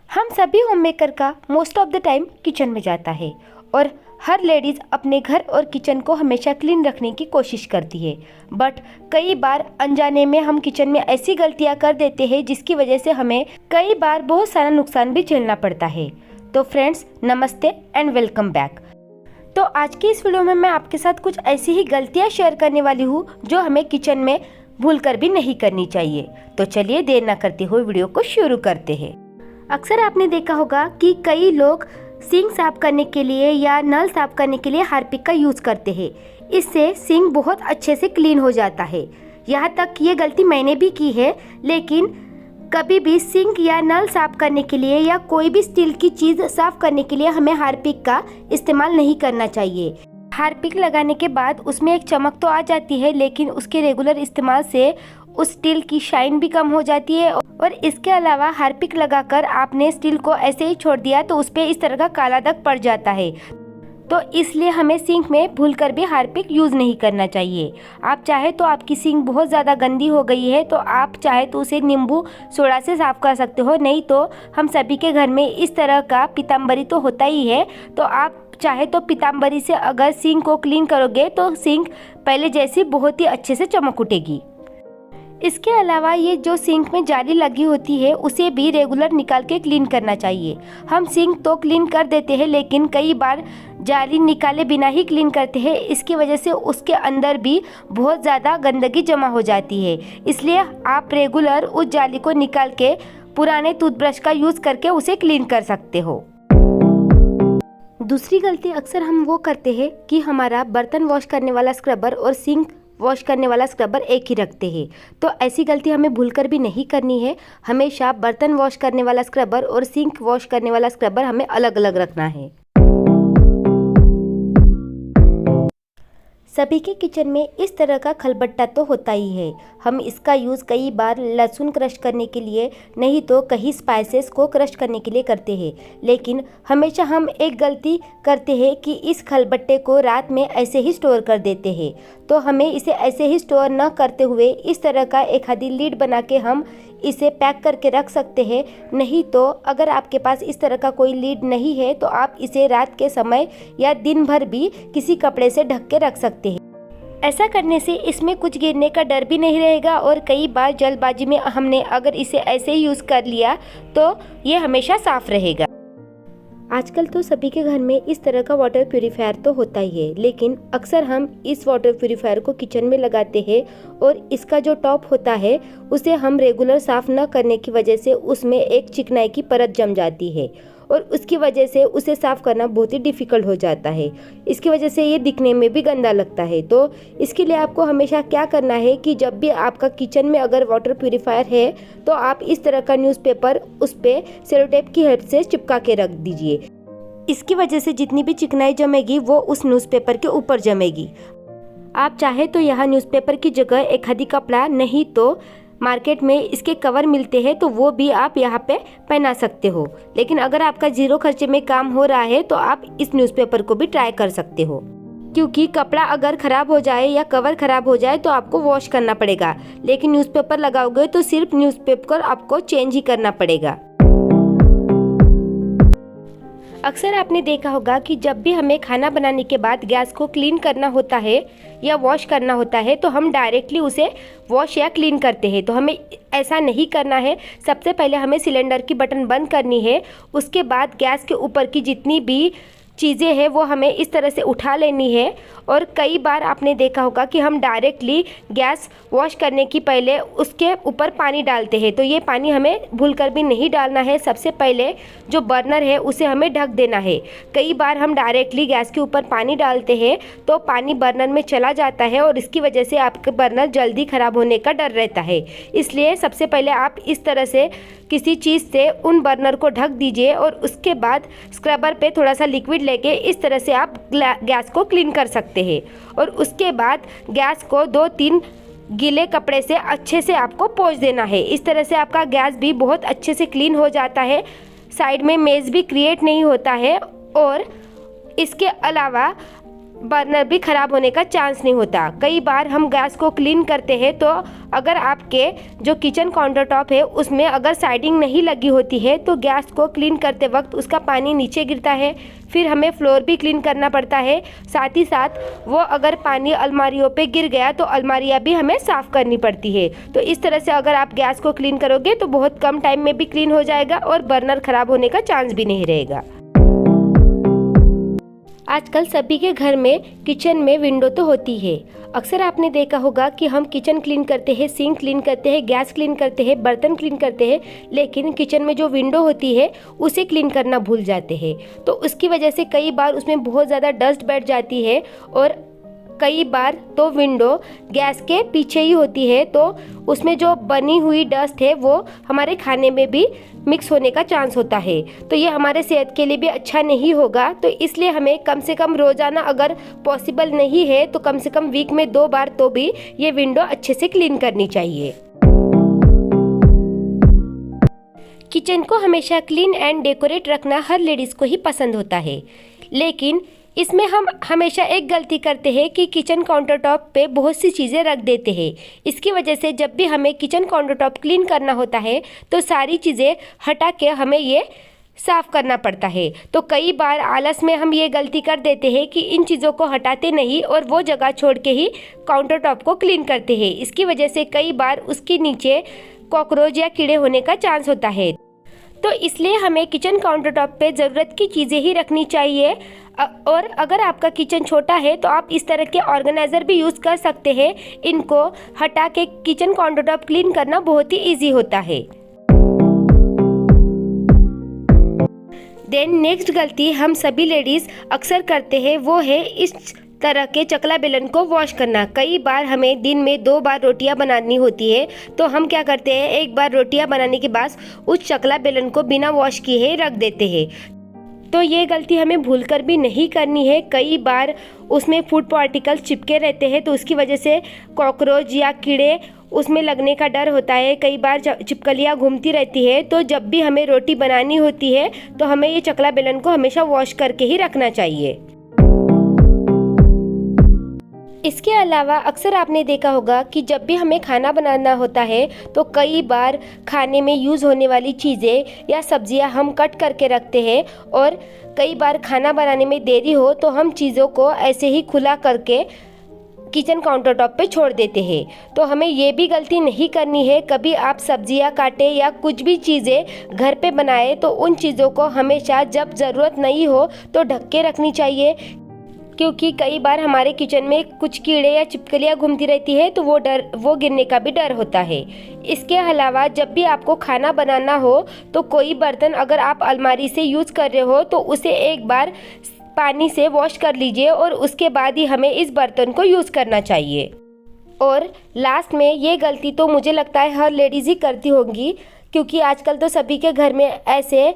हम सभी home maker का most of the time kitchen में जाता है और हर लेडीज़ अपने घर और किचन को हमेशा क्लीन रखने की कोशिश करती है। बट कई बार अनजाने में हम किचन में ऐसी गलतियां कर देते हैं जिसकी वजह से हमें कई बार बहुत सारा नुकसान भी झेलना पड़ता है। तो फ्रेंड्स, नमस्ते एंड वेलकम बैक। तो आज की इस वीडियो में मैं आपके साथ कुछ ऐसी ही गलतियां शेयर करने वाली हूँ जो हमें किचन में भूलकर भी नहीं करनी चाहिए। तो चलिए देर ना करते हुए वीडियो को शुरू करते हैं। अक्सर आपने देखा होगा कि कई लोग सिंक साफ करने के लिए या नल साफ करने के लिए हार्पिक का यूज़ करते हैं। इससे सिंक बहुत अच्छे से क्लीन हो जाता है। यहाँ तक ये गलती मैंने भी की है, लेकिन कभी भी सिंक या नल साफ करने के लिए या कोई भी स्टील की चीज़ साफ करने के लिए हमें हार्पिक का इस्तेमाल नहीं करना चाहिए। हार्पिक लगाने के बाद उसमें एक चमक तो आ जाती है, लेकिन उसके रेगुलर इस्तेमाल से उस स्टील की शाइन भी कम हो जाती है। और इसके अलावा हार्पिक लगाकर आपने स्टील को ऐसे ही छोड़ दिया तो उस पर इस तरह का काला दाग पड़ जाता है। तो इसलिए हमें सिंक में भूलकर भी हार्पिक यूज़ नहीं करना चाहिए। आप चाहे तो आपकी सिंक बहुत ज़्यादा गंदी हो गई है तो आप चाहे तो उसे नींबू सोडा से साफ़ कर सकते हो, नहीं तो हम सभी के घर में इस तरह का पीताम्बरी तो होता ही है। तो आप चाहे तो पीताम्बरी से अगर सिंक को क्लीन करोगे तो सिंक पहले जैसी बहुत ही अच्छे से चमक उठेगी। इसके अलावा ये जो सिंक में जाली लगी होती है उसे भी रेगुलर निकाल के क्लीन करना चाहिए। हम सिंक तो क्लीन कर देते हैं, लेकिन कई बार जाली निकाले बिना ही क्लीन करते हैं। इसकी वजह से उसके अंदर भी बहुत ज़्यादा गंदगी जमा हो जाती है। इसलिए आप रेगुलर उस जाली को निकाल के पुराने टूथब्रश का यूज़ करके उसे क्लीन कर सकते हो। दूसरी गलती अक्सर हम वो करते हैं कि हमारा बर्तन वॉश करने वाला स्क्रबर और सिंक वॉश करने वाला स्क्रबर एक ही रखते हैं। तो ऐसी गलती हमें भूलकर भी नहीं करनी है। हमेशा बर्तन वॉश करने वाला स्क्रबर और सिंक वॉश करने वाला स्क्रबर हमें अलग अलग रखना है। सभी के किचन में इस तरह का खलबट्टा तो होता ही है। हम इसका यूज़ कई बार लहसुन क्रश करने के लिए, नहीं तो कहीं स्पाइसेस को क्रश करने के लिए करते हैं। लेकिन हमेशा हम एक गलती करते हैं कि इस खलबट्टे को रात में ऐसे ही स्टोर कर देते हैं। तो हमें इसे ऐसे ही स्टोर न करते हुए इस तरह का एक आधी लीड बना के हम इसे पैक करके रख सकते हैं। नहीं तो अगर आपके पास इस तरह का कोई लीड नहीं है तो आप इसे रात के समय या दिन भर भी किसी कपड़े से ढक के रख सकते हैं। ऐसा करने से इसमें कुछ गिरने का डर भी नहीं रहेगा और कई बार जल्दबाजी में हमने अगर इसे ऐसे ही यूज़ कर लिया तो ये हमेशा साफ रहेगा। आजकल तो सभी के घर में इस तरह का वाटर प्यूरीफायर तो होता ही है, लेकिन अक्सर हम इस वाटर प्यूरीफायर को किचन में लगाते हैं और इसका जो टॉप होता है उसे हम रेगुलर साफ़ न करने की वजह से उसमें एक चिकनाई की परत जम जाती है और उसकी वजह से उसे साफ़ करना बहुत ही डिफ़िकल्ट हो जाता है। इसकी वजह से ये दिखने में भी गंदा लगता है। तो इसके लिए आपको हमेशा क्या करना है कि जब भी आपका किचन में अगर वाटर प्यूरीफायर है तो आप इस तरह का न्यूज़पेपर उस पर सेलो टेप की हेल्प से चिपका के रख दीजिए। इसकी वजह से जितनी भी चिकनाई जमेगी वो उस न्यूज़पेपर के ऊपर जमेगी। आप चाहे तो यहाँ न्यूज़पेपर की जगह एक आधी कपड़ा, नहीं तो मार्केट में इसके कवर मिलते हैं तो वो भी आप यहाँ पे पहना सकते हो। लेकिन अगर आपका जीरो खर्चे में काम हो रहा है तो आप इस न्यूज़पेपर को भी ट्राई कर सकते हो, क्योंकि कपड़ा अगर ख़राब हो जाए या कवर ख़राब हो जाए तो आपको वॉश करना पड़ेगा, लेकिन न्यूज़पेपर लगाओगे तो सिर्फ न्यूज़पेपर आपको चेंज ही करना पड़ेगा। अक्सर आपने देखा होगा कि जब भी हमें खाना बनाने के बाद गैस को क्लीन करना होता है या वॉश करना होता है तो हम डायरेक्टली उसे वॉश या क्लीन करते हैं। तो हमें ऐसा नहीं करना है। सबसे पहले हमें सिलेंडर की बटन बंद करनी है, उसके बाद गैस के ऊपर की जितनी भी चीज़ें हैं वो हमें इस तरह से उठा लेनी है। और कई बार आपने देखा होगा कि हम डायरेक्टली गैस वॉश करने की पहले उसके ऊपर पानी डालते हैं, तो ये पानी हमें भूलकर भी नहीं डालना है। सबसे पहले जो बर्नर है उसे हमें ढक देना है। कई बार हम डायरेक्टली गैस के ऊपर पानी डालते हैं तो पानी बर्नर में चला जाता है और इसकी वजह से आपका बर्नर जल्दी ख़राब होने का डर रहता है। इसलिए सबसे पहले आप इस तरह से किसी चीज़ से उन बर्नर को ढक दीजिए और उसके बाद स्क्रबर पे थोड़ा सा लिक्विड लेके इस तरह से आप गैस को क्लीन कर सकते हैं। और उसके बाद गैस को 2-3 गीले कपड़े से अच्छे से आपको पोंछ देना है। इस तरह से आपका गैस भी बहुत अच्छे से क्लीन हो जाता है, साइड में मेज़ भी क्रिएट नहीं होता है। और इसके अलावा बर्नर भी ख़राब होने का चांस नहीं होता। कई बार हम गैस को क्लीन करते हैं तो अगर आपके जो किचन काउंटर टॉप है उसमें अगर साइडिंग नहीं लगी होती है तो गैस को क्लीन करते वक्त उसका पानी नीचे गिरता है, फिर हमें फ्लोर भी क्लीन करना पड़ता है। साथ ही साथ वो अगर पानी अलमारियों पे गिर गया तो अलमारियाँ भी हमें साफ़ करनी पड़ती है। तो इस तरह से अगर आप गैस को क्लीन करोगे तो बहुत कम टाइम में भी क्लीन हो जाएगा और बर्नर ख़राब होने का चांस भी नहीं रहेगा। आजकल सभी के घर में किचन में विंडो तो होती है। अक्सर आपने देखा होगा कि हम किचन क्लीन करते हैं, सिंक क्लीन करते हैं, गैस क्लीन करते हैं, बर्तन क्लीन करते हैं, लेकिन किचन में जो विंडो होती है उसे क्लीन करना भूल जाते हैं। तो उसकी वजह से कई बार उसमें बहुत ज़्यादा डस्ट बैठ जाती है और कई बार तो विंडो गैस के पीछे ही होती है, तो उसमें जो बनी हुई डस्ट है वो हमारे खाने में भी मिक्स होने का चांस होता है। तो ये हमारे सेहत के लिए भी अच्छा नहीं होगा। तो इसलिए हमें कम से कम रोज़ाना, अगर पॉसिबल नहीं है तो कम से कम वीक में 2 बार तो भी ये विंडो अच्छे से क्लीन करनी चाहिए। किचन को हमेशा क्लीन एंड डेकोरेट रखना हर लेडीज़ को ही पसंद होता है, लेकिन इसमें हम हमेशा एक गलती करते हैं कि किचन काउंटर टॉप पे बहुत सी चीज़ें रख देते हैं। इसकी वजह से जब भी हमें किचन काउंटर टॉप क्लीन करना होता है तो सारी चीज़ें हटा के हमें ये साफ़ करना पड़ता है। तो कई बार आलस में हम ये गलती कर देते हैं कि इन चीज़ों को हटाते नहीं और वो जगह छोड़ के ही काउंटर टॉप को क्लीन करते हैं। इसकी वजह से कई बार उसके नीचे कॉकरोच या कीड़े होने का चांस होता है। तो इसलिए हमें किचन काउंटर टॉप पे ज़रूरत की चीज़ें ही रखनी चाहिए। और अगर आपका किचन छोटा है तो आप इस तरह के ऑर्गेनाइज़र भी यूज़ कर सकते हैं। इनको हटा के किचन काउंटर टॉप क्लीन करना बहुत ही ईजी होता है। देन नेक्स्ट गलती हम सभी लेडीज़ अक्सर करते हैं वो है इस तरह के चकला बेलन को वॉश करना। कई बार हमें दिन में 2 बार रोटियां बनानी होती है, तो हम क्या करते हैं, एक बार रोटियां बनाने के बाद उस चकला बेलन को बिना वॉश किए रख देते हैं। तो ये गलती हमें भूलकर भी नहीं करनी है। कई बार उसमें फूड पार्टिकल्स चिपके रहते हैं तो उसकी वजह से कॉकरोच या कीड़े उसमें लगने का डर होता है। कई बार छिपकलियाँ घूमती रहती है। तो जब भी हमें रोटी बनानी होती है तो हमें ये चकला बेलन को हमेशा वॉश करके ही रखना चाहिए। इसके अलावा अक्सर आपने देखा होगा कि जब भी हमें खाना बनाना होता है तो कई बार खाने में यूज़ होने वाली चीज़ें या सब्जियां हम कट करके रखते हैं और कई बार खाना बनाने में देरी हो तो हम चीज़ों को ऐसे ही खुला करके किचन काउंटर टॉप पे छोड़ देते हैं। तो हमें ये भी गलती नहीं करनी है। कभी आप सब्जियां काटे या कुछ भी चीज़ें घर पे बनाए तो उन चीज़ों को हमेशा जब ज़रूरत नहीं हो तो ढक के रखनी चाहिए, क्योंकि कई बार हमारे किचन में कुछ कीड़े या छिपकलियाँ घूमती रहती है तो वो गिरने का भी डर होता है। इसके अलावा जब भी आपको खाना बनाना हो तो कोई बर्तन अगर आप अलमारी से यूज़ कर रहे हो तो उसे एक बार पानी से वॉश कर लीजिए और उसके बाद ही हमें इस बर्तन को यूज़ करना चाहिए। और लास्ट में ये गलती तो मुझे लगता है हर लेडीज़ ही करती होंगी, क्योंकि आजकल तो सभी के घर में ऐसे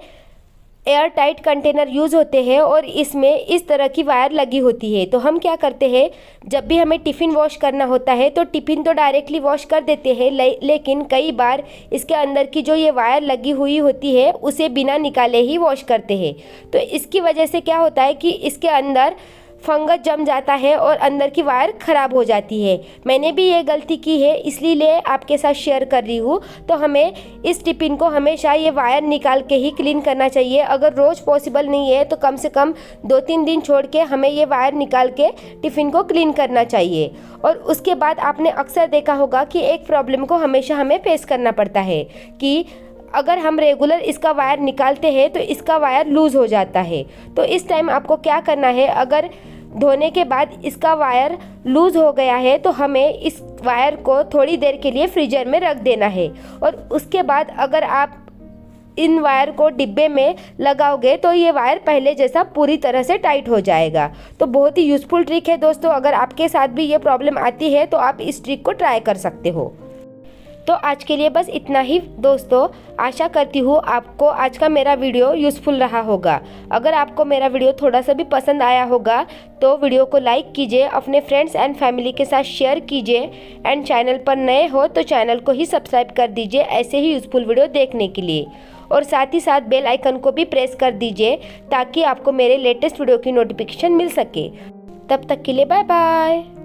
एयर टाइट कंटेनर यूज़ होते हैं और इसमें इस तरह की वायर लगी होती है। तो हम क्या करते हैं, जब भी हमें टिफ़िन वॉश करना होता है तो टिफ़िन तो डायरेक्टली वॉश कर देते हैं, लेकिन कई बार इसके अंदर की जो ये वायर लगी हुई होती है उसे बिना निकाले ही वॉश करते हैं। तो इसकी वजह से क्या होता है कि इसके अंदर फंगस जम जाता है और अंदर की वायर ख़राब हो जाती है। मैंने भी ये गलती की है, इसलिए आपके साथ शेयर कर रही हूँ। तो हमें इस टिफ़िन को हमेशा ये वायर निकाल के ही क्लीन करना चाहिए। अगर रोज़ पॉसिबल नहीं है तो कम से कम 2-3 दिन छोड़ के हमें ये वायर निकाल के टिफ़िन को क्लीन करना चाहिए। और उसके बाद आपने अक्सर देखा होगा कि एक प्रॉब्लम को हमेशा हमें फेस करना पड़ता है कि अगर हम रेगुलर इसका वायर निकालते हैं तो इसका वायर लूज़ हो जाता है। तो इस टाइम आपको क्या करना है, अगर धोने के बाद इसका वायर लूज़ हो गया है तो हमें इस वायर को थोड़ी देर के लिए फ्रीजर में रख देना है। और उसके बाद अगर आप इन वायर को डिब्बे में लगाओगे तो ये वायर पहले जैसा पूरी तरह से टाइट हो जाएगा। तो बहुत ही यूज़फुल ट्रिक है दोस्तों। अगर आपके साथ भी ये प्रॉब्लम आती है तो आप इस ट्रिक को ट्राई कर सकते हो। तो आज के लिए बस इतना ही दोस्तों। आशा करती हूँ आपको आज का मेरा वीडियो यूज़फुल रहा होगा। अगर आपको मेरा वीडियो थोड़ा सा भी पसंद आया होगा तो वीडियो को लाइक कीजिए, अपने फ्रेंड्स एंड फैमिली के साथ शेयर कीजिए एंड चैनल पर नए हो तो चैनल को ही सब्सक्राइब कर दीजिए ऐसे ही यूज़फुल वीडियो देखने के लिए। और साथ ही साथ बेल आइकन को भी प्रेस कर दीजिए ताकि आपको मेरे लेटेस्ट वीडियो की नोटिफिकेशन मिल सके। तब तक के लिए बाय बाय।